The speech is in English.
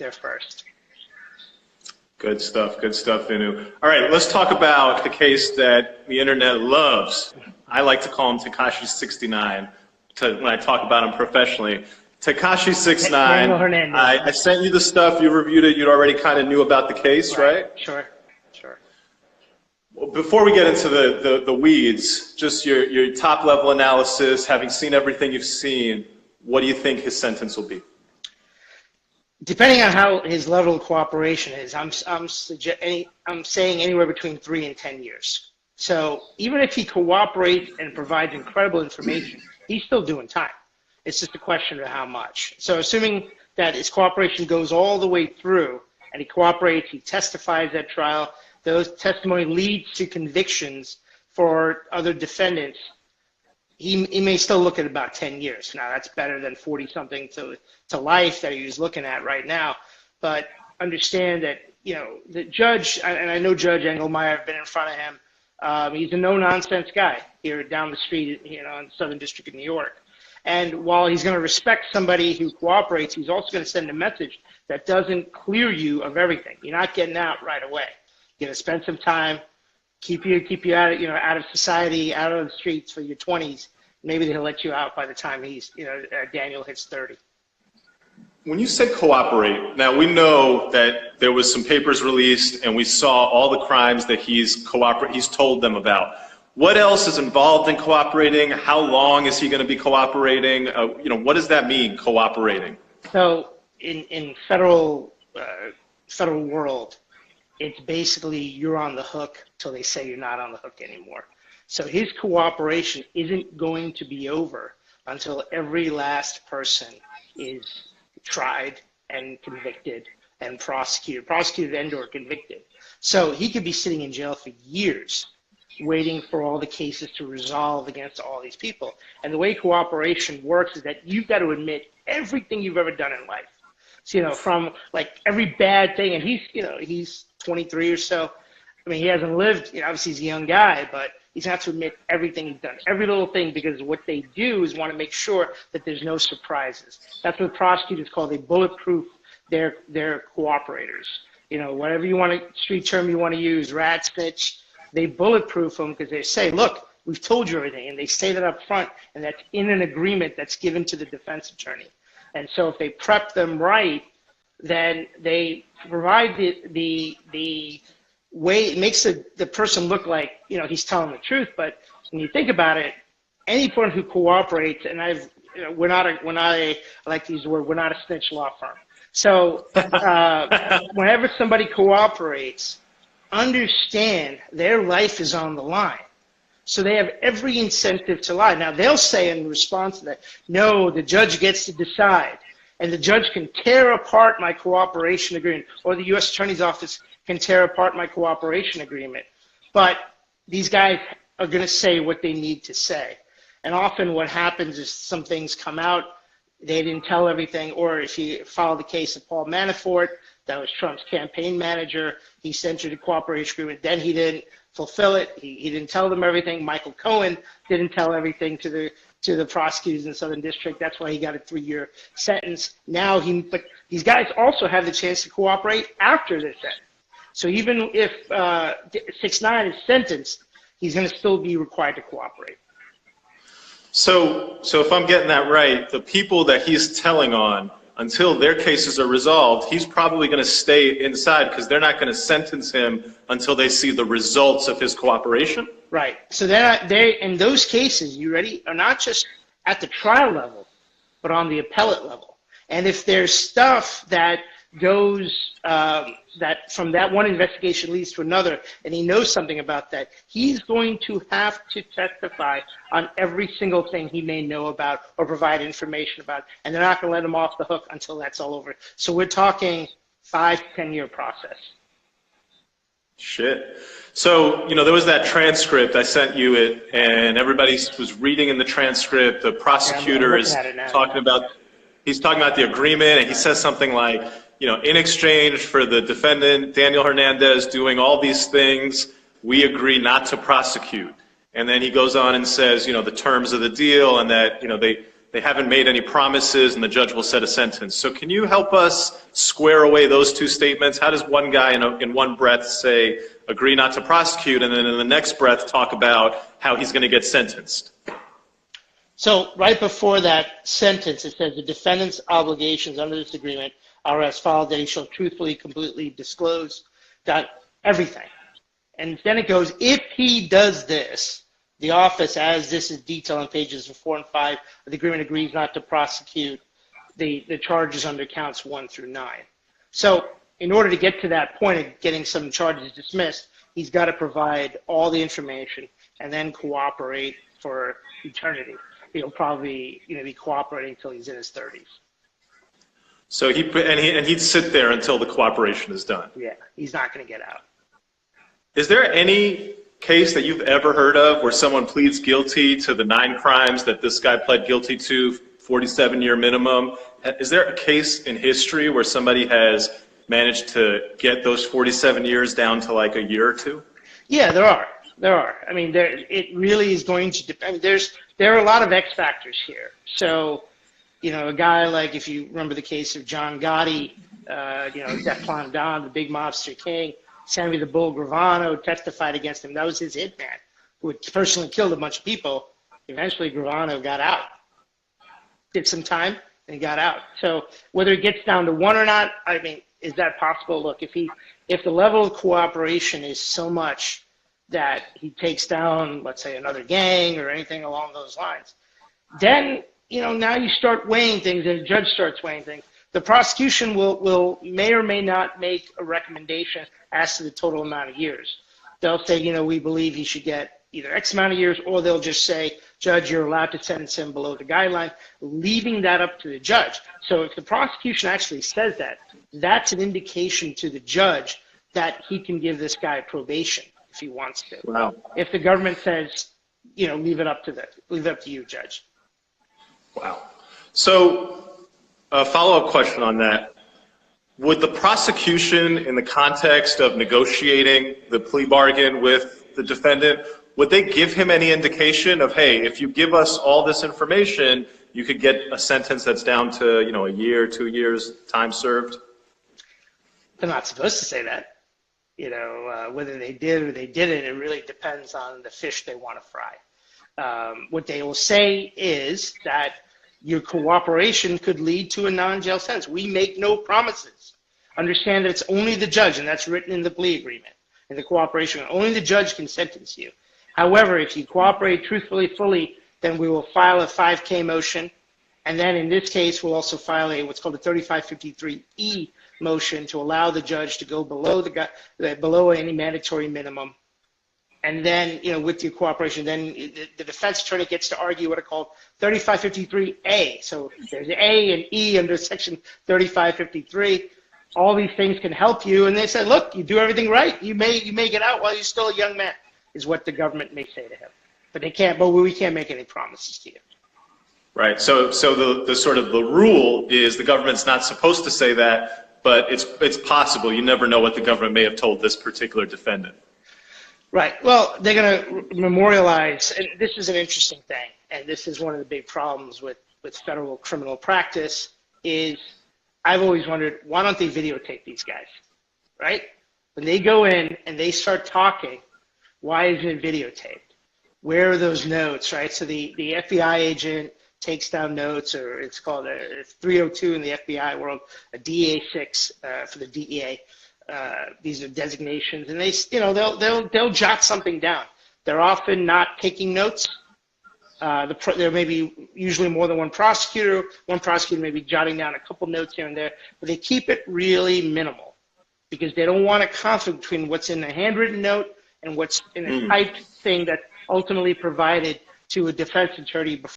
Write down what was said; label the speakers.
Speaker 1: there first.
Speaker 2: Good stuff, Vinu. All right, let's talk about the case that the internet loves. I like to call him Tekashi 6ix9ine when I talk about him professionally. Tekashi 6ix9ine, I sent you the stuff, you reviewed it, you already kind of knew about the case, right?
Speaker 1: Sure.
Speaker 2: Well, before we get into the weeds, just your top level analysis, having seen everything you've seen, what do you think his sentence will be?
Speaker 1: Depending on how his level of cooperation is, I'm saying anywhere between 3 and 10 years. So even if he cooperates and provides incredible information, he's still doing time. It's just a question of how much. So assuming that his cooperation goes all the way through and he cooperates, he testifies at trial, those testimony leads to convictions for other defendants, he may still look at about 10 years. Now, that's better than 40-something to life that he's looking at right now. But understand that, the judge, and I know Judge Engelmeyer, I've been in front of him, he's a no-nonsense guy here down the street, in the Southern District of New York. And while he's going to respect somebody who cooperates, he's also going to send a message that doesn't clear you of everything. You're not getting out right away. You're going to spend some time, keep you out of, out of society, out of the streets for your 20s. Maybe they'll let you out by the time he's, Daniel hits 30.
Speaker 2: When you said cooperate, now we know that there was some papers released and we saw all the crimes that he's told them about. What else is involved in cooperating? How long is he going to be cooperating? What does that mean, cooperating?
Speaker 1: So in federal world, it's basically you're on the hook till they say you're not on the hook anymore. So his cooperation isn't going to be over until every last person is tried and convicted and prosecuted and or convicted. So he could be sitting in jail for years waiting for all the cases to resolve against all these people. And the way cooperation works is that you've got to admit everything you've ever done in life. So, from like every bad thing, and he's 23 or so. I mean, he hasn't lived, obviously he's a young guy, but he's going to have to admit everything he's done, every little thing, because what they do is want to make sure that there's no surprises. That's what prosecutors call, they bulletproof their cooperators. Whatever street term you want to use, rat snitch, they bulletproof them because they say, look, we've told you everything, and they say that up front, and that's in an agreement that's given to the defense attorney. And so if they prep them right, then they provide the way it makes the person look like, he's telling the truth. But when you think about it, anyone who cooperates, and we're not I like to use the word, we're not a snitch law firm. So whenever somebody cooperates, understand their life is on the line. So they have every incentive to lie. Now, they'll say in response to that, no, the judge gets to decide. And the judge can tear apart my cooperation agreement, or the U.S. Attorney's Office can tear apart my cooperation agreement. But these guys are going to say what they need to say. And often what happens is some things come out, they didn't tell everything, or if you follow the case of Paul Manafort, that was Trump's campaign manager, he entered a cooperation agreement, then he didn't fulfill it, he didn't tell them everything. Michael Cohen didn't tell everything to the prosecutors in the Southern District. That's why he got a 3-year sentence. But these guys also have the chance to cooperate after this sentence. So even if 6ix9ine is sentenced, he's going to still be required to cooperate.
Speaker 2: So if I'm getting that right, the people that he's telling on, until their cases are resolved, he's probably going to stay inside because they're not going to sentence him until they see the results of his cooperation? Right.
Speaker 1: So they in those cases, are not just at the trial level, but on the appellate level. And if there's stuff that goes, that from that one investigation leads to another, and he knows something about that, he's going to have to testify on every single thing he may know about or provide information about, and they're not going to let him off the hook until that's all over. So we're talking 5 to 10 year process.
Speaker 2: Shit. So, there was that transcript, I sent you it, and everybody was reading in the transcript, the prosecutor is talking about, he's talking about the agreement, and he says something like, in exchange for the defendant, Daniel Hernandez, doing all these things, we agree not to prosecute. And then he goes on and says, the terms of the deal, and that, they haven't made any promises and the judge will set a sentence. So can you help us square away those two statements? How does one guy in one breath say, agree not to prosecute, and then in the next breath talk about how he's going to get sentenced?
Speaker 1: So right before that sentence, it says the defendant's obligations under this agreement are as follows: that he shall truthfully, completely disclose everything. And then it goes, if he does this, the office, as this is detailed on pages 4 and 5 of the agreement, agrees not to prosecute the charges under counts 1 through 9. So in order to get to that point of getting some charges dismissed, he's got to provide all the information and then cooperate for eternity. He'll probably be cooperating until he's in his 30s.
Speaker 2: So he'd sit there until the cooperation is done.
Speaker 1: Yeah, he's not going to get out.
Speaker 2: Is there any case that you've ever heard of where someone pleads guilty to the 9 crimes that this guy pled guilty to, 47-year minimum? Is there a case in history where somebody has managed to get those 47 years down to like a year or two?
Speaker 1: Yeah, there are. There are. I mean, it really is going to depend. There are a lot of X factors here. So, a guy like, if you remember the case of John Gotti, Teflon Don, the big mobster king, Sammy the Bull Gravano testified against him. That was his hitman, who had personally killed a bunch of people. Eventually, Gravano got out. Did some time, and he got out. So whether it gets down to 1 or not, I mean, is that possible? Look, if the level of cooperation is so much that he takes down, let's say, another gang or anything along those lines, then, now you start weighing things, and the judge starts weighing things. The prosecution may or may not make a recommendation as to the total amount of years. They'll say, we believe he should get either X amount of years, or they'll just say, Judge, you're allowed to sentence him below the guideline, leaving that up to the judge. So if the prosecution actually says that, that's an indication to the judge that he can give this guy probation if he wants to.
Speaker 2: Wow.
Speaker 1: If the government says, leave it up to you, Judge.
Speaker 2: Wow. So a follow-up question on that. Would the prosecution, in the context of negotiating the plea bargain with the defendant, would they give him any indication of, hey, if you give us all this information, you could get a sentence that's down to, a year, 2 years, time served?
Speaker 1: They're not supposed to say that. Whether they did or they didn't, it really depends on the fish they want to fry. What they will say is that your cooperation could lead to a non-jail sentence. We make no promises. Understand that it's only the judge, and that's written in the plea agreement, in the cooperation. Only the judge can sentence you. However, if you cooperate truthfully, fully, then we will file a 5K motion, and then in this case, we'll also file what's called a 3553E motion to allow the judge to go below any mandatory minimum. And then, with your cooperation, then the defense attorney gets to argue what are called 3553A. So there's A and E under section 3553. All these things can help you. And they said, look, you do everything right. You may get out while you're still a young man, is what the government may say to him. But we can't make any promises to you.
Speaker 2: Right. So the sort of the rule is the government's not supposed to say that, but it's possible. You never know what the government may have told this particular defendant.
Speaker 1: Right. Well, they're going to memorialize, and this is an interesting thing, and this is one of the big problems with federal criminal practice, is I've always wondered, why don't they videotape these guys, right? When they go in and they start talking, why isn't it videotaped? Where are those notes, right? So the FBI agent takes down notes, or it's called a 302 in the FBI world, a DA6 for the DEA. These are designations, and they'll jot something down. They're often not taking notes. There may be usually more than one prosecutor. One prosecutor may be jotting down a couple notes here and there, but they keep it really minimal because they don't want a conflict between what's in a handwritten note and what's in a typed thing that's ultimately provided to a defense attorney before.